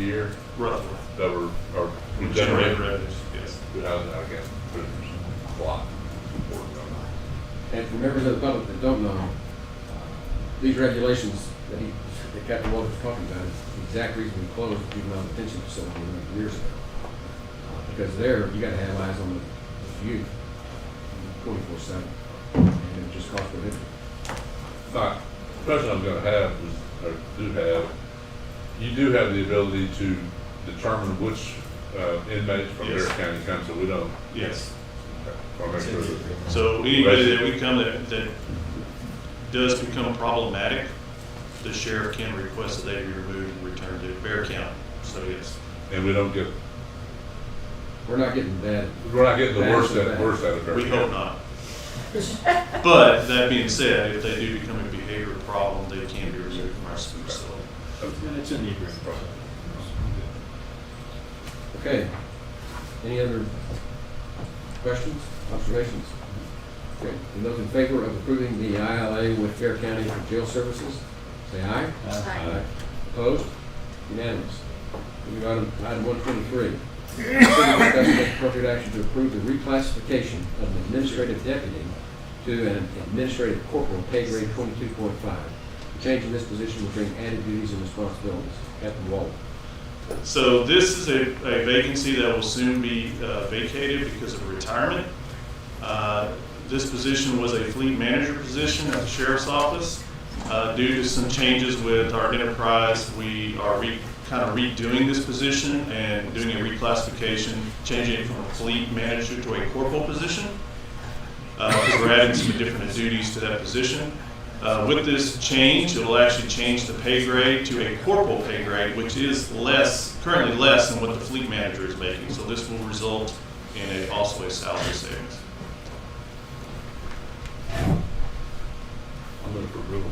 a year roughly. that were, or We generate generate revenues, yes. good housing, I guess, a lot. And for members of the public that don't know, these regulations that Captain Walter's talking about is the exact reason we closed the juvenile detention facility a number of years ago. Because there, you gotta have eyes on the youth 24/7, and it just costs prohibitive. Now, the question I'm gonna have is, or you do have the ability to determine which inmates from Yes. Kerr County come, so we don't. Yes. Want to make sure that. So anybody that we come that does become problematic, the sheriff can request that they be removed and returned to Bear County. So yes. And we don't get, We're not getting bad. we're not getting the Bad worst so out bad. of Kerr We County. hope not. But that being said, if they do become a behavioral problem, they can be removed from our facility. And it's in the agreement. Okay. Any other questions, observations? Okay. And those in favor of approving the ILA with Kerr County for jail services, say aye. Aye. Opposed? Unanimous. Moving on to item 123. Consider discuss and take appropriate action to approve the reclassification of an administrative deputy to an administrative corporal pay grade 22.5. The change in this position will bring added duties and responsibilities. Captain Walter. So this is a vacancy that will soon be vacated because of retirement. This position was a fleet manager position at the sheriff's office. Due to some changes with our enterprise, we are kind of redoing this position and doing a reclassification, changing it from a fleet manager to a corporal position. Because we're adding some different duties to that position. With this change, it will actually change the pay grade to a corporal pay grade, which is currently less than what the fleet manager is making. So this will result in also a salary savings. I'm looking for approval.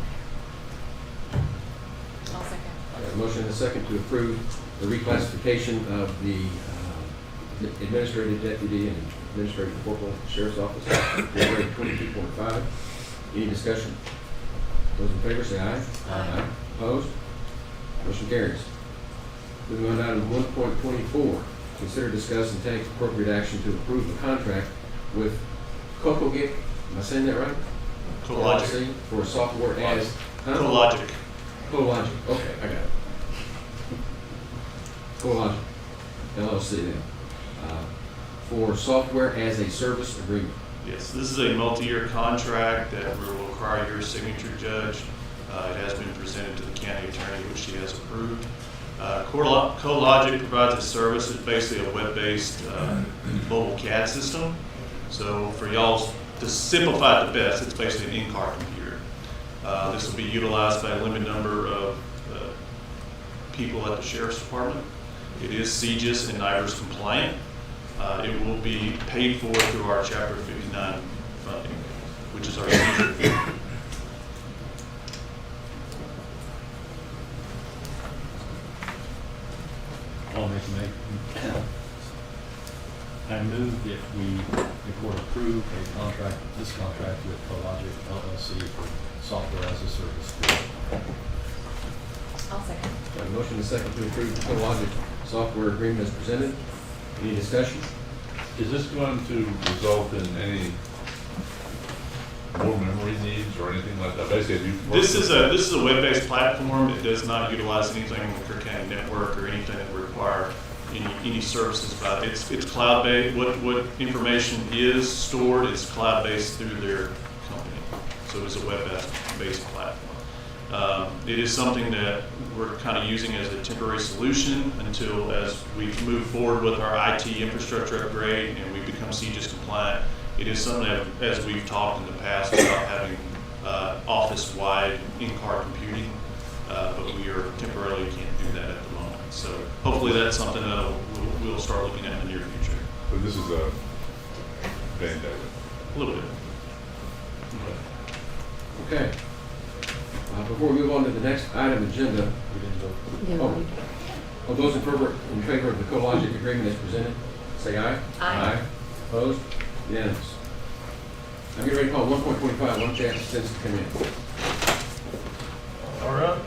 I'll second. I have a motion and a second to approve the reclassification of the administrative deputy and administrative corporal sheriff's office, pay grade 22.5. Any discussion? Those in favor say aye. Aye. Opposed? Motion carries. Moving on to item 1.24. Consider, discuss, and take appropriate action to approve the contract with CocoGic, am I saying that right? CoLogic. LLC, for software as. CoLogic. CoLogic, okay, I got it. CoLogic, LLC then, for software as a service agreement. Yes, this is a multi-year contract that will require your signature, Judge. It has been presented to the county attorney, which she has approved. CoLogic provides a service. It's basically a web-based mobile CAD system. So for y'all to simplify it the best, it's basically an in-car computer. This will be utilized by a limited number of people at the Sheriff's Department. It is CJIS and NIVERS compliant. It will be paid for through our Chapter 59 funding, which is our user fee. I'll I move that the court approve this contract with CoLogic LLC for software as a service. I'll second. Got a motion and a second to approve the CoLogic software agreement as presented. Any discussion? Is this going to result in any more memory needs or anything like that? Basically, if you. This is a web-based platform. It does not utilize anything on the Kerr County network or anything that would require any services about it. It's cloud-based. What information is stored is cloud-based through their company. So it's a web-based platform. It is something that we're kind of using as a temporary solution until as we move forward with our IT infrastructure upgrade and we become CJIS compliant. It is something that, as we've talked in the past about having office-wide in-car computing, but we are temporarily can't do that at the moment. So hopefully that's something that we'll start looking at in the near future. But this is a Band-Aid. A little bit. Okay. Before we move on to the next item agenda, We didn't vote. oh, all those in favor of the CoLogic agreement as presented, say aye. Aye. Opposed? Unanimous. I'm getting ready to call 1.25. Why don't you ask the citizens to come in? All right.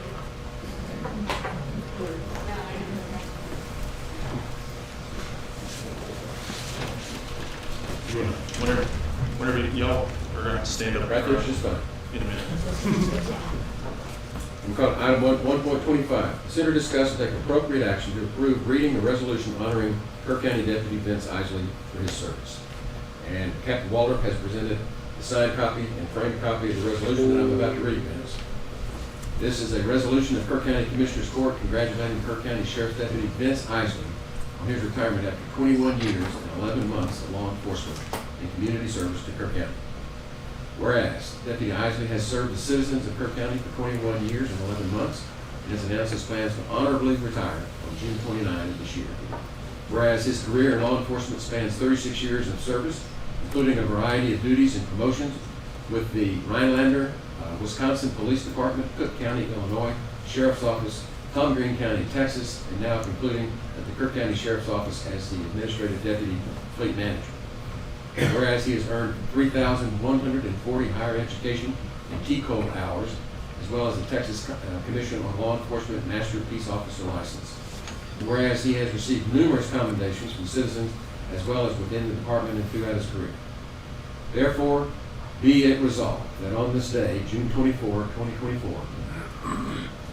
Whenever y'all are going to stand up Right there's just fine. in a minute. We call it item 1.25. Consider, discuss, and take appropriate action to approve reading a resolution honoring Kerr County Deputy Vince Isley for his service. And Captain Waldrop has presented the signed copy and framed copy of the resolution that I'm about to read, Vince. This is a resolution of Kerr County Commissioners Court congratulating Kerr County Sheriff's Deputy Vince Isley on his retirement after 21 years and 11 months of law enforcement and community service to Kerr County. Whereas Deputy Isley has served the citizens of Kerr County for 21 years and 11 months and has announced his plans to honorably retire on June 29 of this year. Whereas his career in law enforcement spans 36 years of service, including a variety of duties and promotions with the Rhinelander, Wisconsin Police Department, Cook County, Illinois, Sheriff's Office, Tom Green County, Texas, and now concluding at the Kerr County Sheriff's Office as the Administrative Deputy Fleet Manager. And whereas he has earned 3,140 higher education and T-code hours, as well as the Texas Commission on Law Enforcement Master Peace Officer license. And whereas he has received numerous commendations from citizens as well as within the department and throughout his career. Therefore, be it resolved that on this day, June 24, 2024,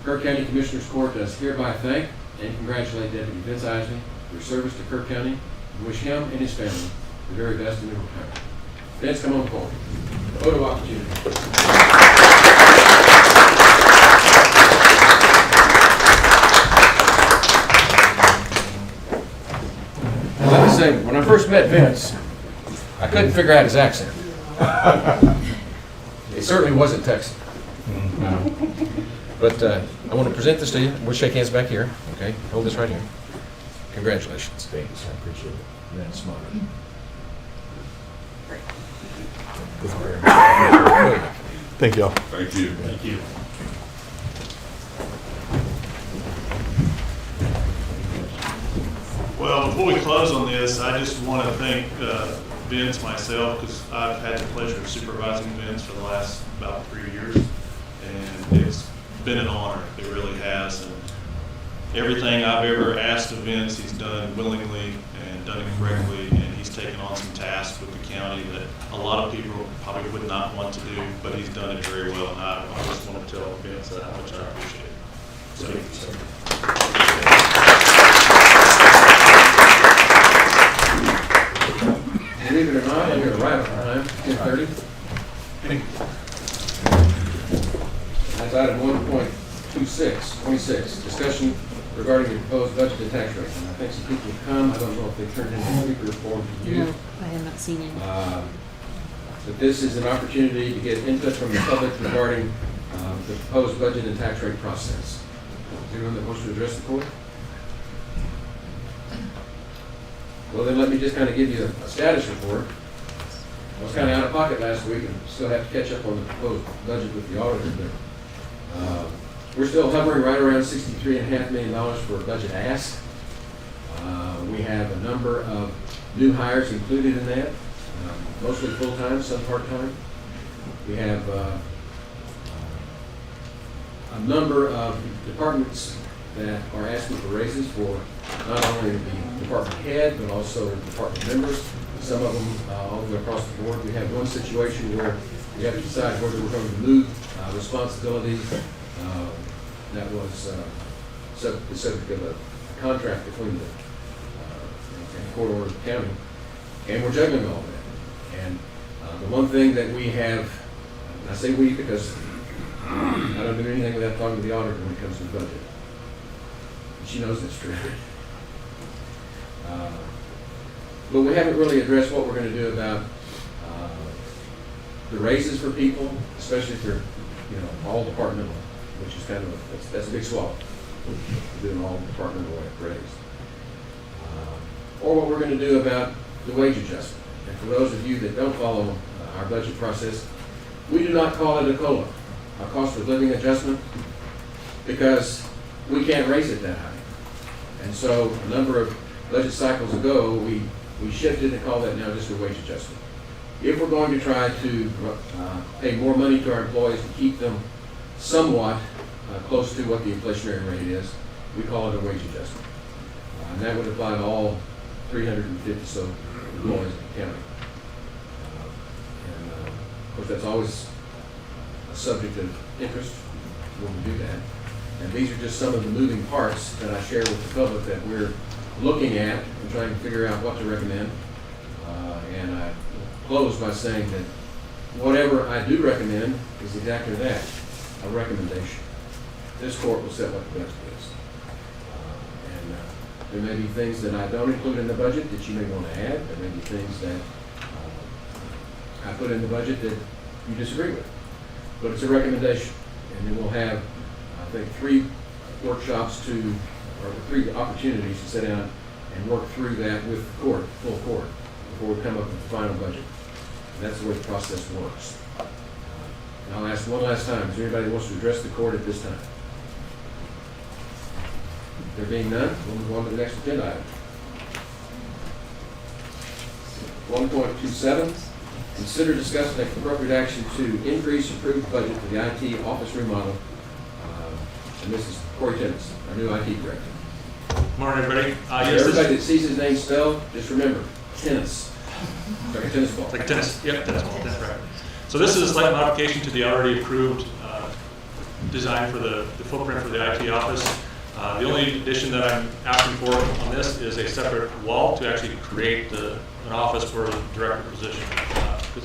Kerr County Commissioners Court does hereby thank and congratulate Deputy Vince Isley for his service to Kerr County and wish him and his family the very best in their retirement. Vince, come on forward. Photo opportunity. Let me say, when I first met Vince, I couldn't figure out his accent. It certainly wasn't Texan. But I want to present this to you. We'll shake hands back here. Okay, hold this right here. Congratulations. Thanks, I appreciate it. That's smart. Thank y'all. Thank you. Thank you. Well, before we close on this, I just want to thank Vince myself, because I've had the pleasure of supervising Vince for the last about 3 years, and it's been an honor. It really has. And everything I've ever asked of Vince, he's done willingly and done it correctly, and he's taken on some tasks with the county that a lot of people probably would not want to do, but he's done it very well, and I just want to tell Vince how much I appreciate it. So, thank you, sir. Believe it or not, we're right on time, 10:30. That's item 1.26, discussion regarding the proposed budget and tax rate. And I think some people have come. I don't know if they turned in a speaker form to you. No, I have not seen any. But this is an opportunity to get input from the public regarding the proposed budget and tax rate process. Is there anyone that wants to address the court? Well, then let me just kind of give you a status report. I was kind of out of pocket last week and still have to catch up on the proposed budget with the auditor. But we're still hovering right around $63.5 million for a budget ask. We have a number of new hires included in that, mostly full-time, some part-time. We have a number of departments that are asking for raises for not only the department head, but also department members. Some of them all the way across the board. We have one situation where we have to decide whether we're going to move responsibilities that was the subject of a contract between the court order of the county, and we're juggling all that. And the one thing that we have, and I say we because I don't do anything without talking to the auditor when it comes to the budget. She knows that's true. But we haven't really addressed what we're going to do about the raises for people, especially for all departmental, which is kind of that's a big swallow. Doing all departmental raise, or what we're going to do about the wage adjustment. And for those of you that don't follow our budget process, we do not call it a COLA, a cost of living adjustment, because we can't raise it that high. And so a number of budget cycles ago, we shifted and called that now just a wage adjustment. If we're going to try to pay more money to our employees to keep them somewhat close to what the inflationary rate is, we call it a wage adjustment. And that would apply to all 350 so employees in the county. course, that's always a subject of interest when we do that. And these are just some of the moving parts that I share with the public that we're looking at and trying to figure out what to recommend. And I close by saying that whatever I do recommend is exactly that, a recommendation. This court will set what the budget is. There may be things that I don't include in the budget that you may want to add. There may be things that I put in the budget that you disagree with. But it's a recommendation. And then we'll have, I think, 3 workshops or 3 opportunities to sit down and work through that with the court, full court, before we come up with the final budget. And that's the way the process works. And I'll ask one last time, is there anybody who wants to address the court at this time? There being none, we'll move on to the next agenda item. 1.27, consider, discuss, and take appropriate action to increase approved budget for the IT office remodel. And this is Corey Timmons, our new IT director. Morning, everybody. Everybody that sees his name spelled, just remember, tennis. It's like a tennis ball. Like tennis, yep, tennis ball, that's right. So this is a slight modification to the already approved design for the footprint for the IT office. The only addition that I'm asking for on this is a separate wall to actually create an office for the director position.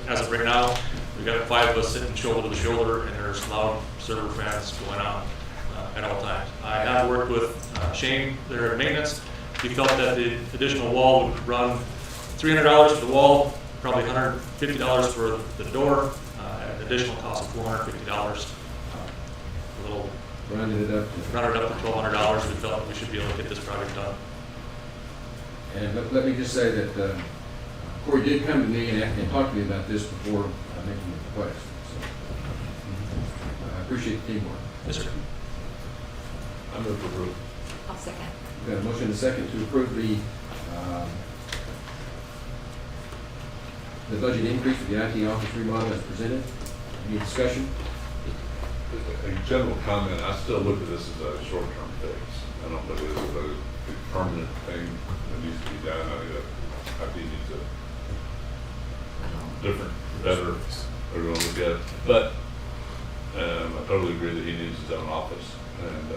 As of right now, we've got 5 of us sitting shoulder to shoulder, and there's loud server fans going on at all times. I have worked with Shane there at maintenance. He felt that the additional wall would run $300 for the wall, probably $150 for the door, at an additional cost of $450. A little Rounded it up. rounded up to $1,200. We felt we should be able to get this project done. And let me just say that Corey did come to me and talk to me about this before making the request. So I appreciate the teamwork. Yes, sir. I move to approve. I'll second. We've got a motion and a second to approve the budget increase for the IT office remodel as presented. Any discussion? A general comment, I still look at this as a short-term fix. I don't look at this as a permanent thing that needs to be done. I think that IT needs a different, better, everyone look at it. But I totally agree that he needs his own office, and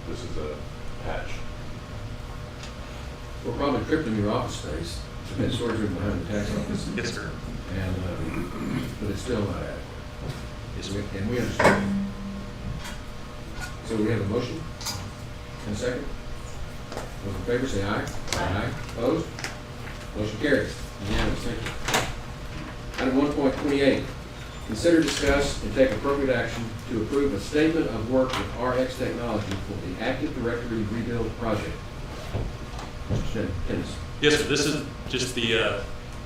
this is a patch. We're probably tripping your office space. We've got storage room behind the tax office. Yes, sir. And, but it's still not adequate. Yes, sir. And we understand. So we have a motion and a second. Those in favor say aye. Aye. Opposed? Motion carries. Unanimous. Thank you. Item 1.28, consider, discuss, and take appropriate action to approve a statement of work with RX Technology for the Active Directory Rebuild Project. Mr. Timmons. Yes, sir. This is just the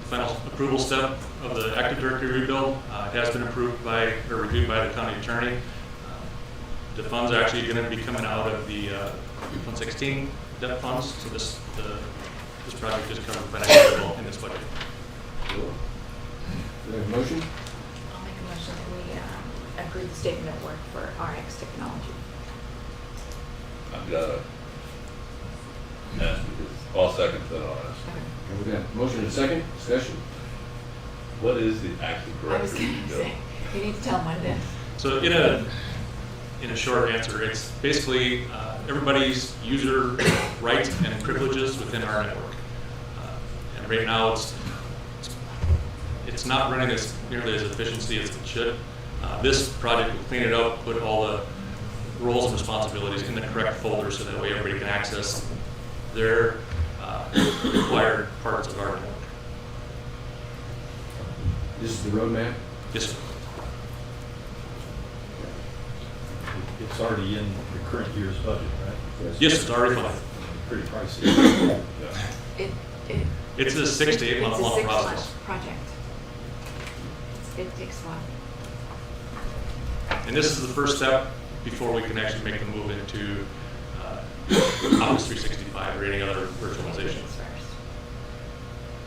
final approval step of the Active Directory rebuild. It has been approved by, or reviewed by the county attorney. The funds are actually going to be coming out of the 116 debt funds. So this project is covered financially in this budget. Do we have a motion? I'll make a motion that we approve the statement of work for RX Technology. I've got to ask because all seconds that I'll ask. And we've got a motion and a second. Discussion. What is the Active I was Directory? going to say, you need to tell them what it is. So in a short answer, it's basically everybody's user rights and privileges within our network. And right now, it's not running as nearly as efficiently as it should. This project will clean it up, put all the roles and responsibilities in the correct folder so that way everybody can access their required parts of our network. This is the roadmap. Yes, sir. It's already in the current year's budget, right? Yes, it's already funded. Pretty pricey. It's a 6 to 8 month It's a long 6 process. month project. It takes a while. And this is the first step before we can actually make the move into Office 365 or any other virtualization. First.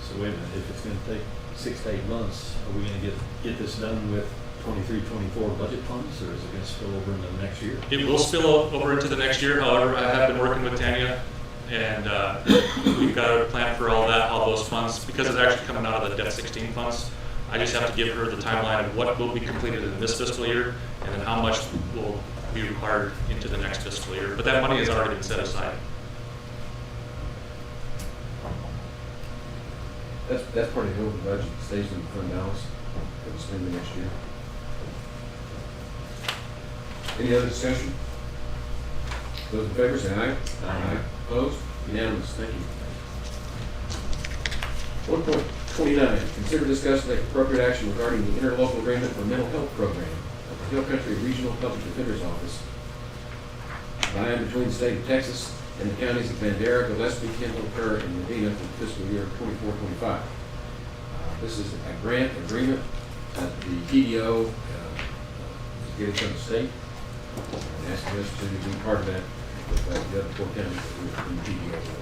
So wait a minute, if it's gonna take 6 to 8 months, are we gonna get this done with 23-24 budget funds, or is it gonna spill over into the next year? It will spill over into the next year. However, I have been working with Tanya, and we've got a plan for all that, all those funds, because it's actually coming out of the Debt 16 funds. I just have to give her the timeline of what will be completed in this fiscal year, and then how much will be required into the next fiscal year. But that money has already been set aside. That's part of the open budget, stays in fund balance for the spending next year. Any other discussion? Those in favor say aye. Aye. Opposed? Unanimous. Thank you. 1.29, consider, discuss, and take appropriate action regarding the interlocal agreement for mental health program of the Hill Country Regional Public Defender's Office by and between the state of Texas and the counties of Bandera, Gillespie, Kendall, Kerr, and Medina for the fiscal year 24-25. This is a grant agreement that the PDO is getting from the state and asking us to be part of that with the other 4 counties that we're in the PDO for.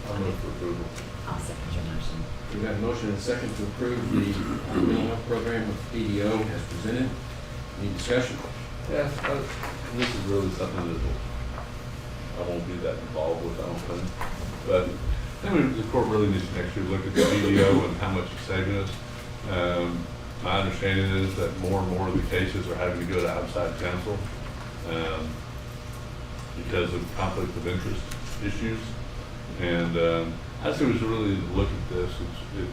I'll move for approval. I'll second your motion. We've got a motion and a second to approve the mental health program with PDO as presented. Any discussion? Yeah, this is really something that I won't be that involved with, I don't think. But I mean, the court really needs to next year look at the PDO and how much it's saving us. My understanding is that more and more of the cases are having to go to outside counsel because of conflict of interest issues. And I think we should really look at this. It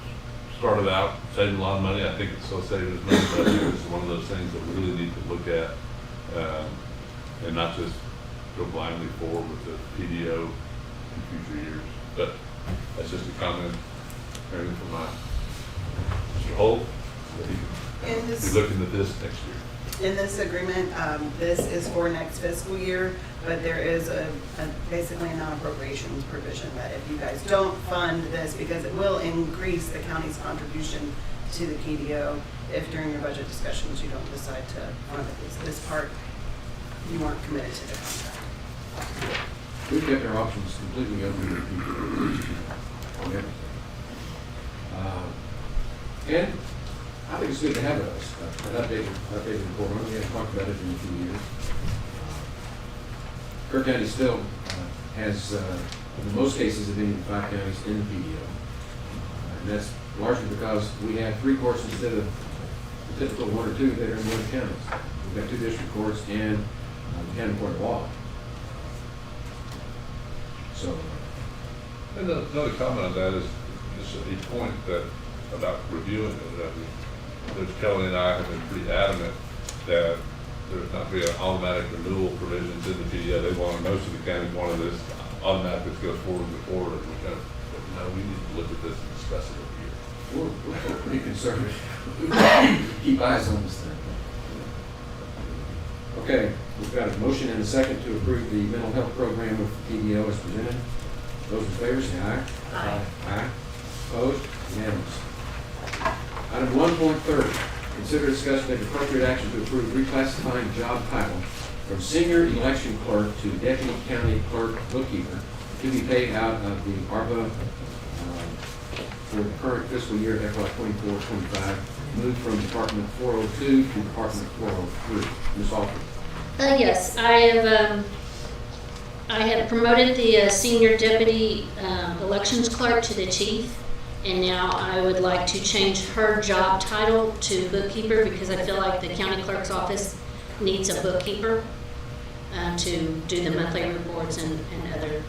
started out saving a lot of money. I think it's still saving us money, but I think it's one of those things that we really need to look at and not just go blindly forward with the PDO in future years. But that's just a comment, hearing from Mr. Holt, that he In can this- be looking at this next year. In this agreement, this is for next fiscal year, but there is basically a non-appropriations provision that if you guys don't fund this, because it will increase the county's contribution to the PDO, if during your budget discussions you don't decide to fund this part, you aren't committed to the contract. We've kept our options completely open to the PDO on everything. And I think it's good to have an updated report on it. We haven't talked about it in a few years. Kerr County still has, in most cases, of any of the 5 counties in the PDO. And that's largely because we have 3 courts instead of the typical 1 or 2 that are in one counties. We've got 2 district courts and the county court of law. So, And another comment on that is just a point that about reviewing it. I mean, Judge Kelly and I have been pretty adamant that there's not be an automatic renewal provisions in the PDO. They want, most of the counties wanted this automatically to go forward and forward. And we kind of, no, we need to look at this and discuss it every year. we're pretty conservative. Keep eyes on this thing. Okay, we've got a motion and a second to approve the mental health program with PDO as presented. Those in favor say aye. Aye. Aye. Opposed? Unanimous. Item 1.30, consider, discuss, and take appropriate action to approve reclassifying job title from senior election clerk to deputy county clerk bookkeeper to be paid out of the ARPA for the current fiscal year FY 24-25, moved from Department 402 to Department 403. Ms. Alford. Yes, I have promoted the senior deputy elections clerk to the chief, and now I would like to change her job title to bookkeeper because I feel like the county clerk's office needs a bookkeeper to do the monthly reports and other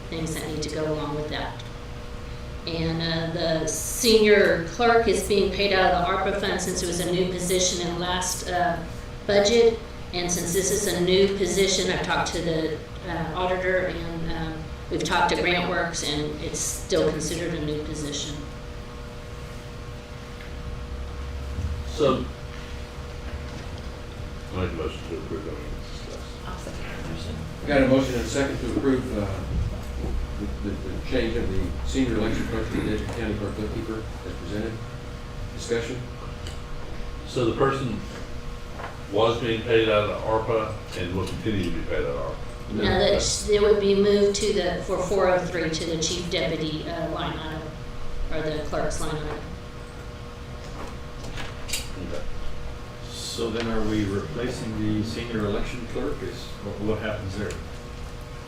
things that need to go along with that. And the senior clerk is being paid out of the ARPA fund since it was a new position in last budget. And since this is a new position, I've talked to the auditor and we've talked to GrantWorks, and it's still considered a new position. So, I make a motion to approve that we discuss. I'll second your motion. We've got a motion and a second to approve the change of the senior election clerk to the deputy county clerk bookkeeper as presented. Discussion? So the person was being paid out of ARPA and will continue to be paid out of ARPA. Now that it would be moved to for 403 to the chief deputy line item, or the clerk's line item. Okay. So then are we replacing the senior election clerk? What happens there?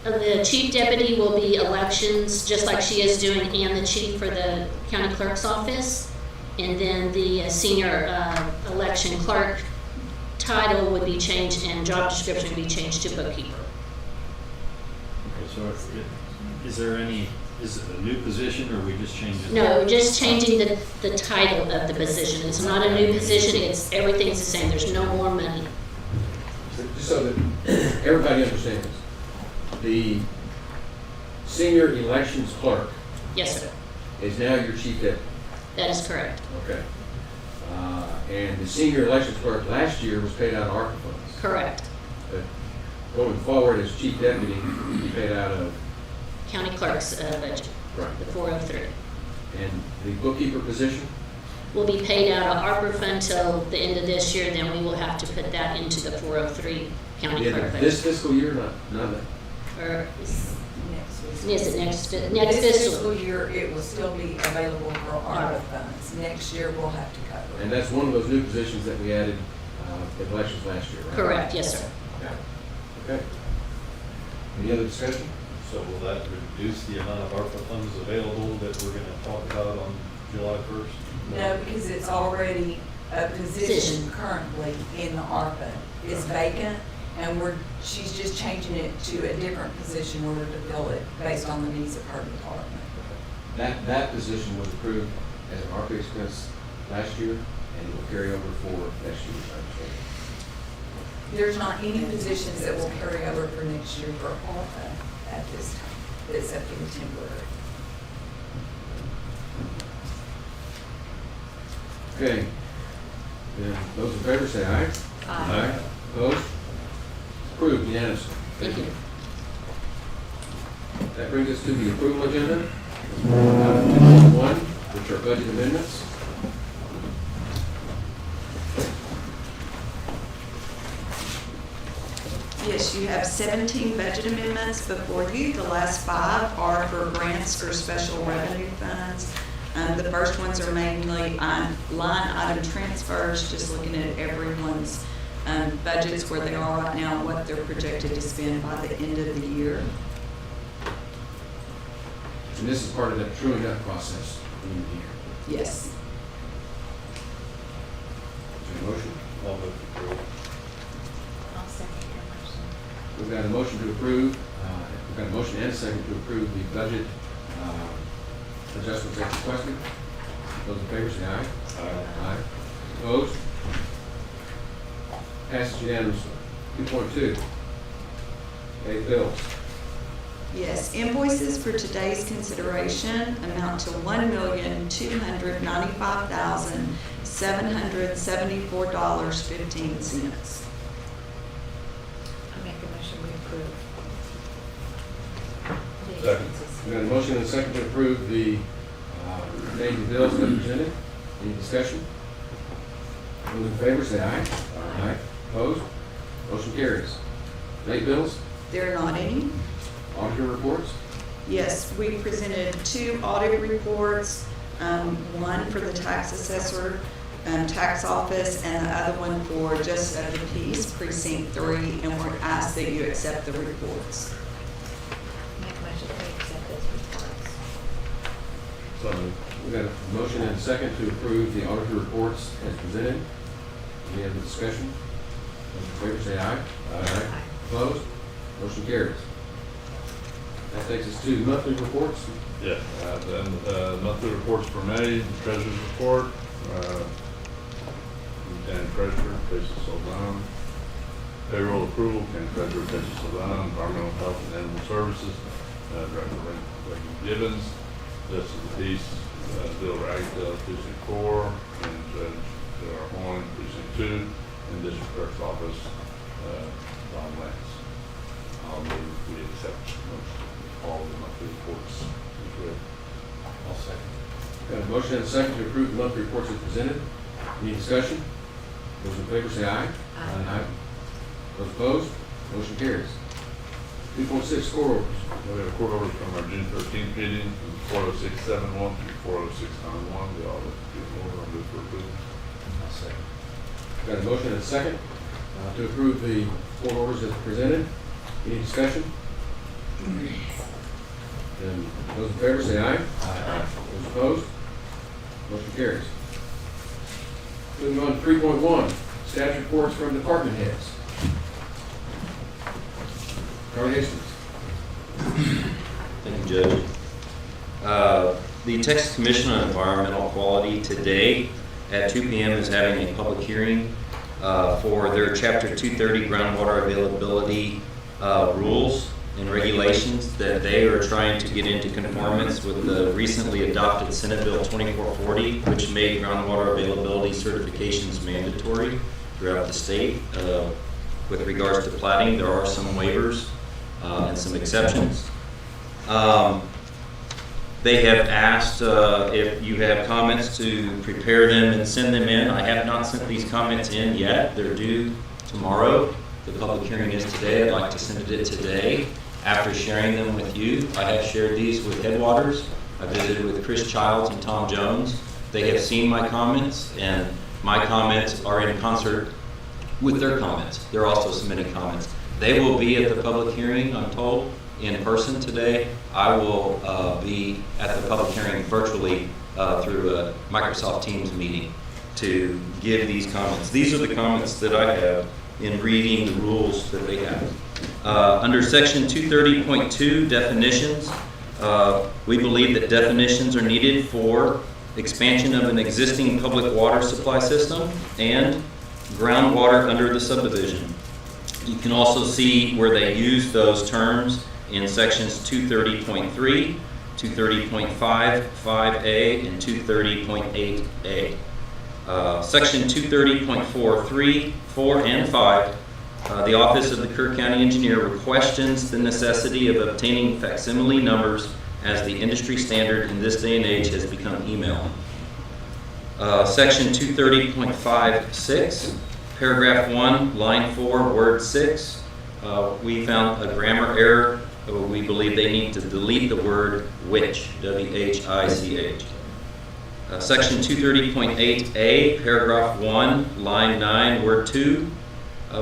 The chief deputy will be elections, just like she is doing, and the chief for the county clerk's office. And then the senior election clerk title would be changed and job description would be changed to bookkeeper. Okay, so is it a new position, or we just change it? No, just changing the title of the position. It's not a new position, everything's the same, there's no more money. Just so that everybody understands, the senior elections clerk Yes, sir, is now your chief deputy. that is correct. Okay. And the senior elections clerk last year was paid out of ARPA funds. Correct. But going forward as chief deputy, will be paid out of, County clerk's budget, right, the 403. and the bookkeeper position? Will be paid out of ARPA fund till the end of this year, then we will have to put that into the 403 county Yeah, clerk this budget. fiscal year, not that. Or, Next is it next This fiscal? fiscal year, it will still be available for ARPA funds. Next year, we'll have to cover it. And that's one of those new positions that we added in elections last year, right? Correct, yes, sir. Yeah. Okay. Any other discussion? So will that reduce the amount of ARPA funds available that we're gonna talk about on July 1st? No, because it's already a position currently in the ARPA. It's vacant, and she's just changing it to a different position in order to fill it based on the needs of her department. That position was approved as an ARPA expense last year, and it will carry over for next year, I understand. There's not any positions that will carry over for next year for ARPA at this time, except for the temporary. Okay. Then those in favor say aye. Aye. Opposed? Approved unanimously. Thank you. That brings us to the approval agenda. Item 1, which are budget amendments. Yes, you have 17 budget amendments before you. The last 5 are for grants or special revenue funds. The first ones are mainly on line item transfers, just looking at everyone's budgets where they are right now, what they're projected to spend by the end of the year. And this is part of that truing up process in the year. Yes. Is there a motion? I'll move to approve. I'll second your motion. We've got a motion to approve, we've got a motion and a second to approve the budget adjustments as requested. Those in favor say aye. Aye. Opposed? Passes unanimously. 2.2, pay bills. Yes, invoices for today's consideration amount to $1,295,774.15. I make a motion, we approve. the Second. expenses. We've got a motion and a second to approve the named bills as presented. Any discussion? Those in favor say aye. Aye. Opposed? Motion carries. Late bills, There are not any. auditor reports. Yes, we presented 2 audit reports, one for the tax assessor, tax office, and the other one for Justice of the Peace, Precinct 3, and we're asked that you accept the reports. Make a motion, we accept those reports. So moved. We've got a motion and a second to approve the auditor reports as presented. Any other discussion? Those in favor say aye. Aye. Opposed? Motion carries. That takes us to monthly reports. Yeah, then monthly reports for May, the treasurer's report, county treasurer, Tracy Soldan. Payroll approval, county treasurer, Tracy Soldan. Environmental health and animal services, Director Randy Gibbons. Justice of the Peace, Bill Ragdale, Precinct 4, and Judge J.R. Horn, Precinct 2, and District Clerk's Office, Don Lance. I'll move we accept all of the monthly reports as read. I'll second. Got a motion and a second to approve the monthly reports as presented. Any discussion? Those in favor say aye. Aye. Those opposed? Motion carries. 2.6, court orders. We have a court order from our June 13th meeting, 40671 through 40691. They all look good order. I'll move for approval. I'll second. Got a motion and a second to approve the court orders as presented. Any discussion? And those in favor say aye. Aye. Those opposed? Motion carries. Moving on to 3.1, staff reports from department heads. Carly Hastings. Thank you, Judge. The Texas Commission on Environmental Quality today at 2 p.m. is having a public hearing for their Chapter 230 groundwater availability rules and regulations that they are trying to get into conformance with the recently adopted Senate Bill 2440, which made groundwater availability certifications mandatory throughout the state. With regards to platting, there are some waivers and some exceptions. They have asked if you have comments to prepare them and send them in. I have not sent these comments in yet. They're due tomorrow. The public hearing is today. I'd like to send it today after sharing them with you. I have shared these with Headwaters. I visited with Chris Childs and Tom Jones. They have seen my comments, and my comments are in concert with their comments. They're also submitting comments. They will be at the public hearing, I'm told, in person today. I will be at the public hearing virtually through a Microsoft Teams meeting to give these comments. These are the comments that I have in reading the rules that they have. Under section 230.2 definitions, we believe that definitions are needed for expansion of an existing public water supply system and groundwater under the subdivision. You can also see where they use those terms in sections 230.3, 230.5, 5A, and 230.8A. Section 230.4, 3, 4, and 5, the Office of the Kerr County Engineer questions the necessity of obtaining facsimile numbers as the industry standard in this day and age has become email. Section 230.56, paragraph 1, line 4, word 6, we found a grammar error. We believe they need to delete the word which, W-H-I-C-H. Section 230.8A, paragraph 1, line 9, word 2,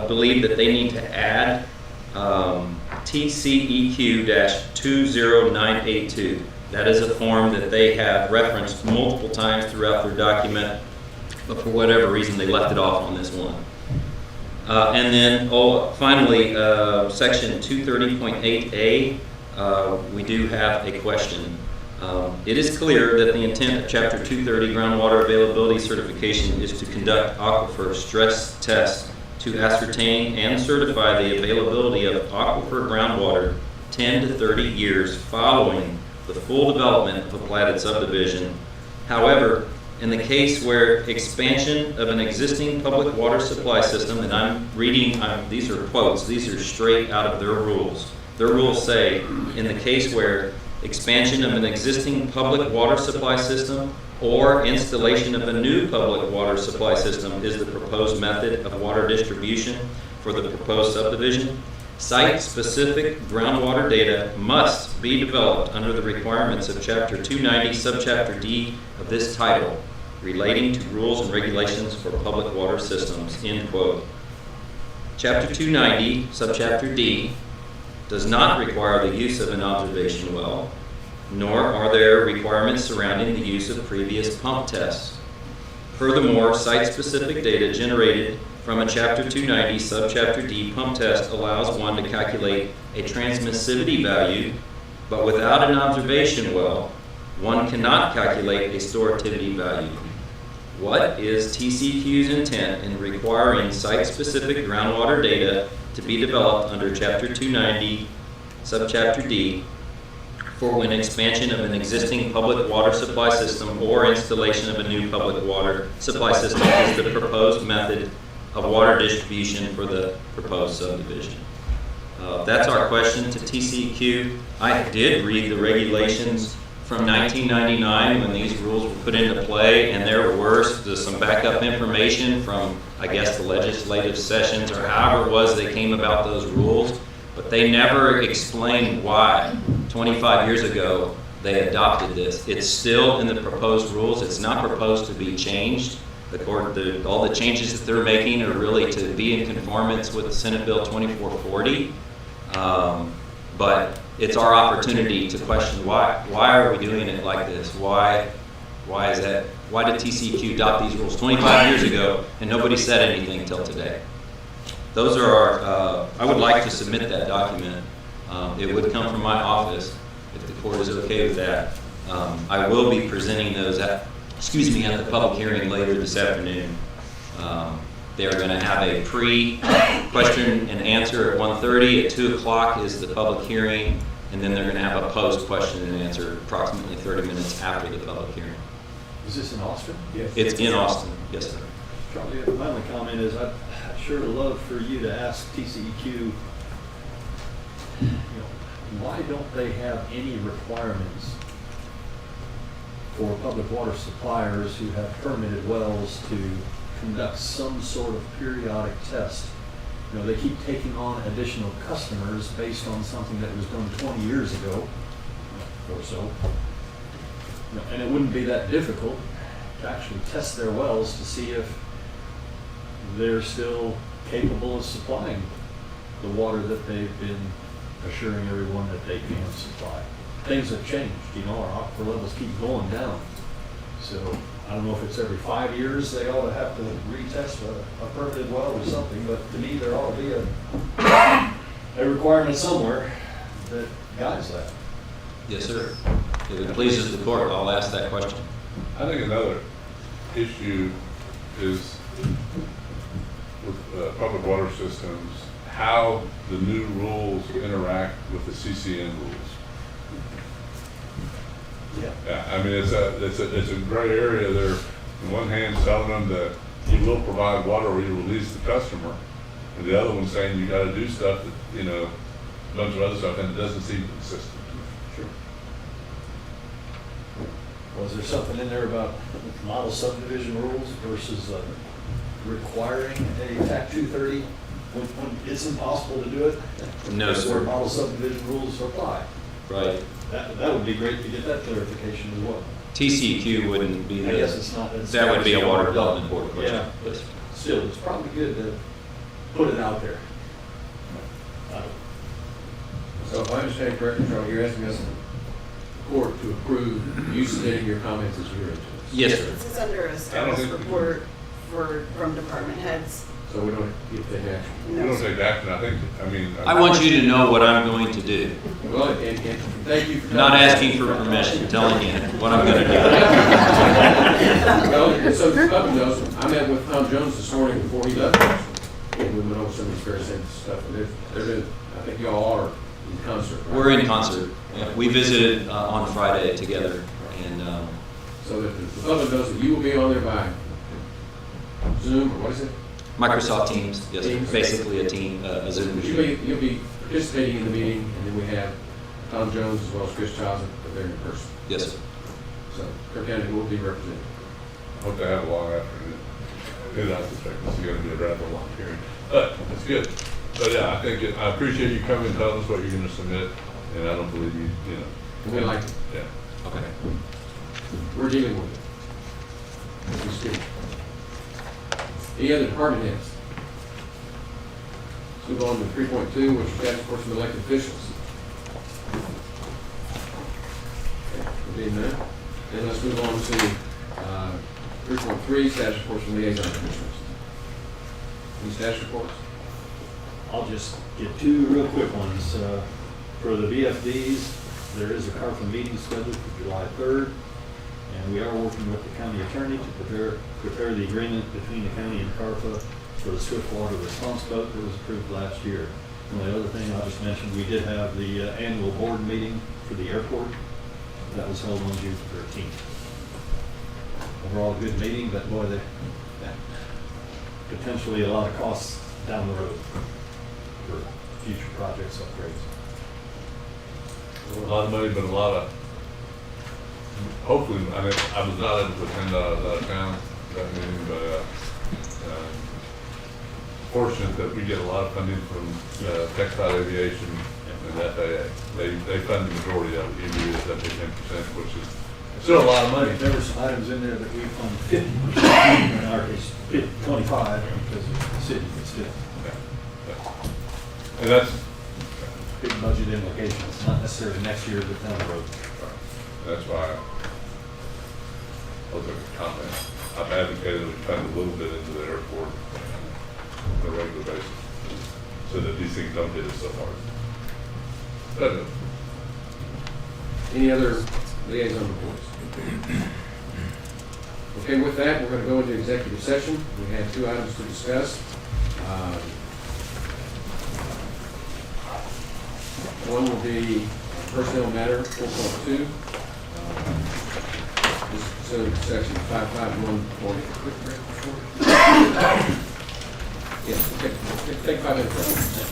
believe that they need to add TCEQ-20982. That is a form that they have referenced multiple times throughout their document, but for whatever reason they left it off on this one. And then finally, section 230.8A, we do have a question. It is clear that the intent of Chapter 230 groundwater availability certification is to conduct aquifer stress tests to ascertain and certify the availability of aquifer groundwater 10 to 30 years following the full development of a platted subdivision. However, in the case where expansion of an existing public water supply system, and I'm reading, these are quotes, these are straight out of their rules. Their rules say, in the case where expansion of an existing public water supply system or installation of a new public water supply system is the proposed method of water distribution for the proposed subdivision, site-specific groundwater data must be developed under the requirements of Chapter 290, Subchapter D of this title, relating to rules and regulations for public water systems, end quote. Chapter 290, Subchapter D, does not require the use of an observation well, nor are there requirements surrounding the use of previous pump tests. Furthermore, site-specific data generated from a Chapter 290 Subchapter D pump test allows one to calculate a transmissivity value, but without an observation well, one cannot calculate a storativity value. What is TCQ's intent in requiring site-specific groundwater data to be developed under Chapter 290 Subchapter D for when expansion of an existing public water supply system or installation of a new public water supply system is the proposed method of water distribution for the proposed subdivision? That's our question to TCEQ. I did read the regulations from 1999 when these rules were put into play, and there were some backup information from, I guess, the legislative sessions or however it was they came about those rules, but they never explained why 25 years ago they adopted this. It's still in the proposed rules. It's not proposed to be changed. All the changes that they're making are really to be in conformance with Senate Bill 2440. But it's our opportunity to question why are we doing it like this? Why is that? Why did TCEQ adopt these rules 25 years ago and nobody said anything until today? Those are our, I would like to submit that document. It would come from my office if the court is okay with that. I will be presenting those at the public hearing later this afternoon. They're going to have a pre-question and answer at 1:30. At 2 o'clock is the public hearing, and then they're going to have a post-question and answer approximately 30 minutes after the public hearing. Is this in Austin? Yes. It's in Austin, yes, sir. Charlie, my only comment is I'd sure love for you to ask TCEQ, you know, why don't they have any requirements for public water suppliers who have permitted wells to conduct some sort of periodic test? You know, they keep taking on additional customers based on something that was done 20 years ago or so. You know, and it wouldn't be that difficult to actually test their wells to see if they're still capable of supplying the water that they've been assuring everyone that they can supply. Things have changed, you know, our aquifer levels keep going down. So I don't know if it's every 5 years they ought to have to retest a permitted well or something, but to me there ought to be a requirement somewhere that guides that. Yes, sir. If it pleases the court, I'll ask that question. I think another issue is with public water systems, how the new rules interact with the CCN rules. Yeah, I mean, it's a gray area there. On one hand, telling them that you will provide water or you release the customer, and the other one saying you got to do stuff that, you know, a bunch of other stuff, and it doesn't seem consistent. Sure. Was there something in there about model subdivision rules versus requiring a TAC 230 when it's impossible to do it? No, That's sir. where model subdivision rules apply. Right. That would be great to get that clarification as well. TCEQ wouldn't be I the, guess it's not. that would be a water development board question. Yeah, but still, it's probably good to put it out there. So if I understand correctly, Charlie, you're asking us, the court, to approve you submitting your comments as you're into this. Yes, sir. This is under a I don't status think we can- report from department heads. So we don't get to take action. We don't take action, I think, I mean. I want you to know what I'm going to do. Well, and thank you for. Not asking for permission, telling you what I'm going to do. Well, and so Putnam knows, I met with Tom Jones this morning before he left. And we went over some of these very same stuff, and I think y'all are in concert. Right? We're in concert. Yeah, we visited on Friday together, and So that the public knows that you will be on there by Zoom, or what is it? Microsoft Teams, yes, sir. Teams. Basically a team, a Zoom But meeting. you'll be participating in the meeting, and then we have Tom Jones as well as Chris Childs there in person. Yes, sir. So Kerr County will be represented. Hope they have a long afternoon. Good, I suspect this is gonna be a rather long hearing, but it's good. So yeah, I think, I appreciate you coming and telling us what you're gonna submit, and I don't believe you, you know, And we like it. yeah. Okay. We're dealing with it. As we speak. Any other department heads? Let's move on to 3.2, which is task force of elected officials. Okay, there being none, then let's move on to 3.3, status reports from liaison commissioners. Any status reports? I'll just get two real quick ones. For the VFDs, there is a CARFA meeting scheduled for July 3rd, and we are working with the county attorney to prepare the agreement between the county and CARFA for the Swiftwater response boat that was approved last year. And the other thing I'll just mention, we did have the annual board meeting for the airport. That was held on June 13th. Overall, a good meeting, but boy, potentially a lot of costs down the road for future projects upgrades. A lot of money, but a lot of, hopefully, I mean, I was not able to attend out of town that meeting, but fortunate that we get a lot of funding from Textile Aviation and FAA. They fund the majority of it, usually it's up to 10%, which is still a lot of money. There were some items in there that we fund 50%, in our case, 25, because of the city, but still. And that's, big budget implications, not necessarily next year, but down the road. That's why I was a comment. I've advocated we fund a little bit into the airport on a regular basis, so that these things don't hit us so hard. But, Any other liaison reports? Okay, with that, we're going to go into executive session. We have 2 items to discuss. One will be personnel matter 4.2. This is pursuant to section 551. Yes, take 5 minutes.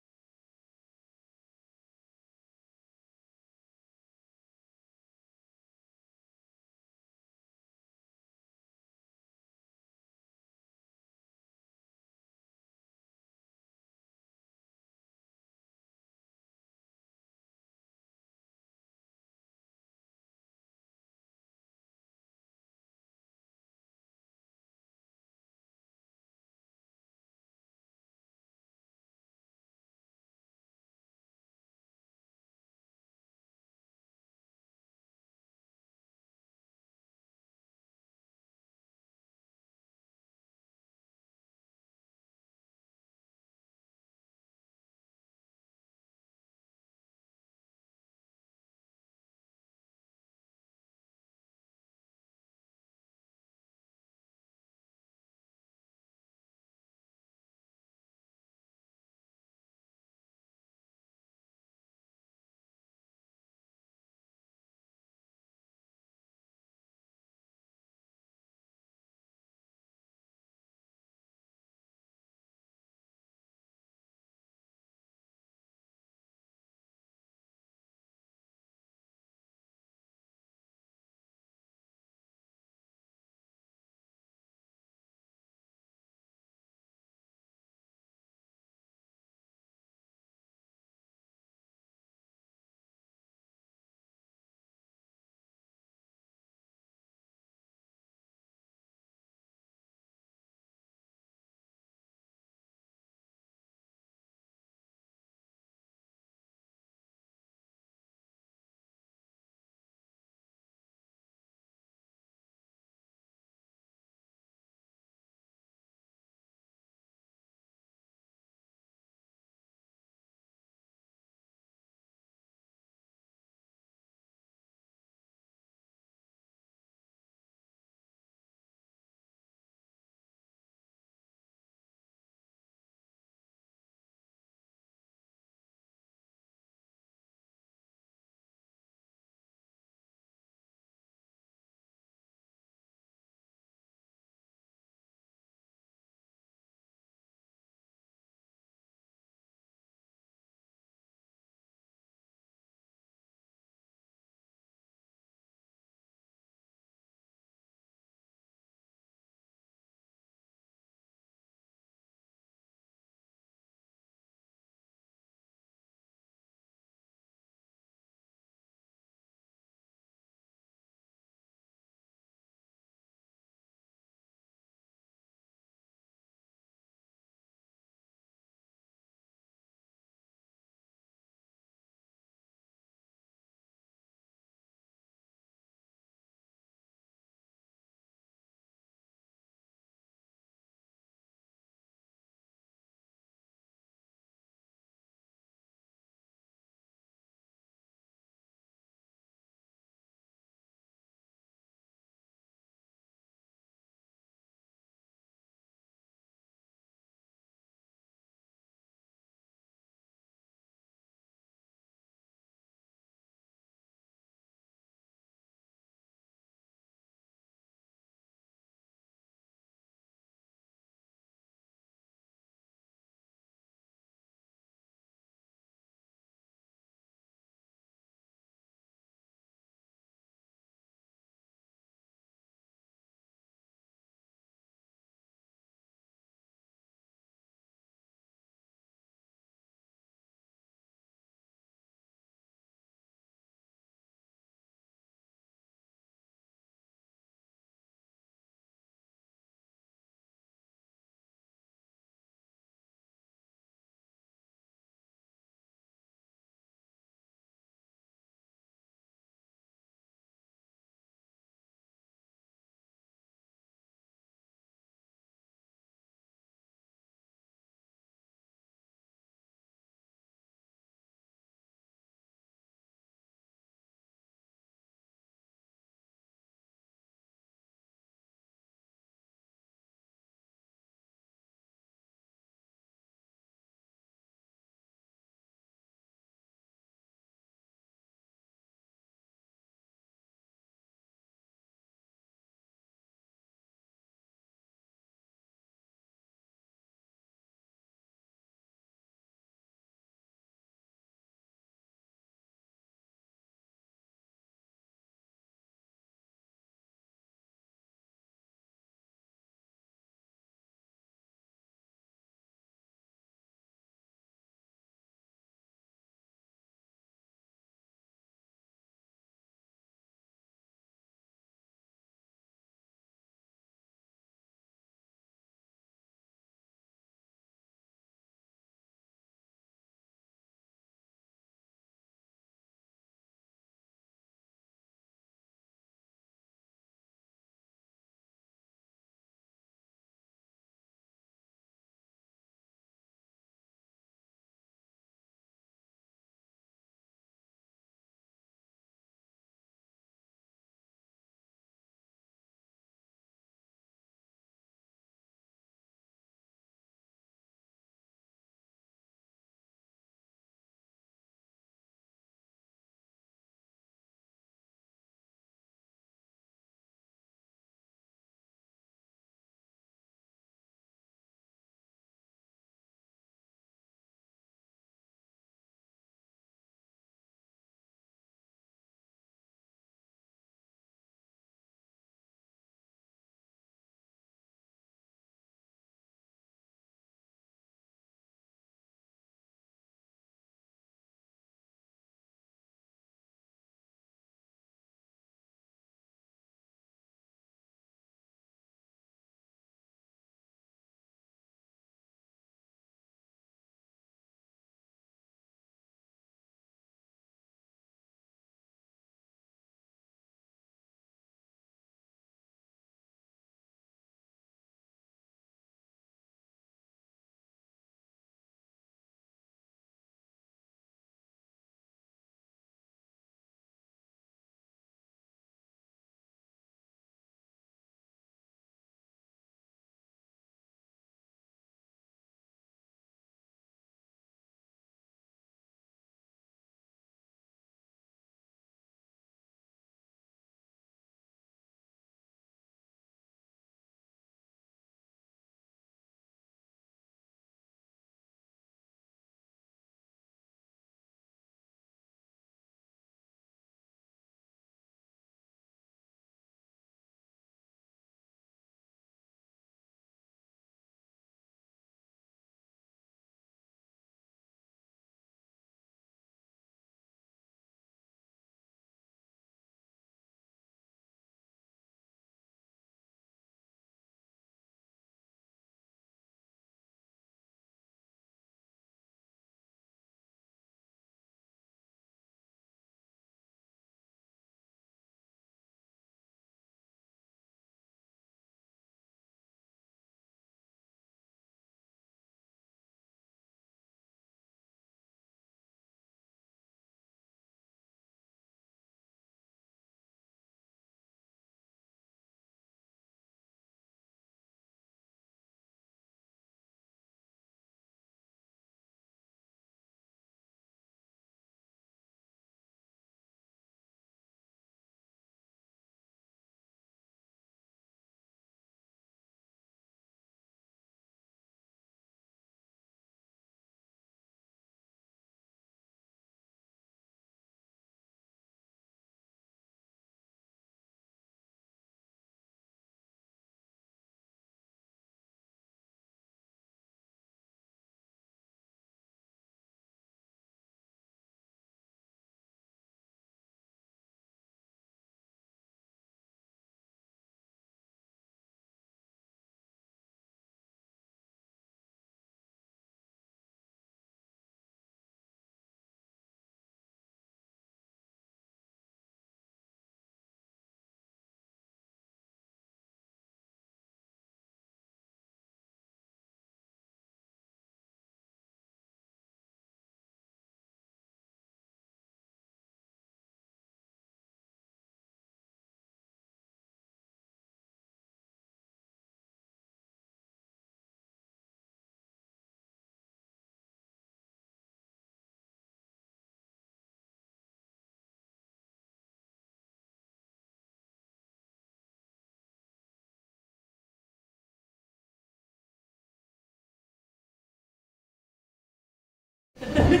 What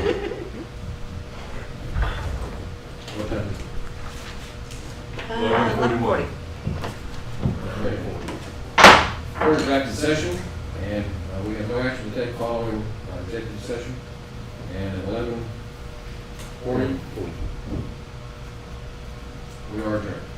time is it? 11:41. We're back to session, and we have no action to take following executive session. And at 11:40, we are adjourned.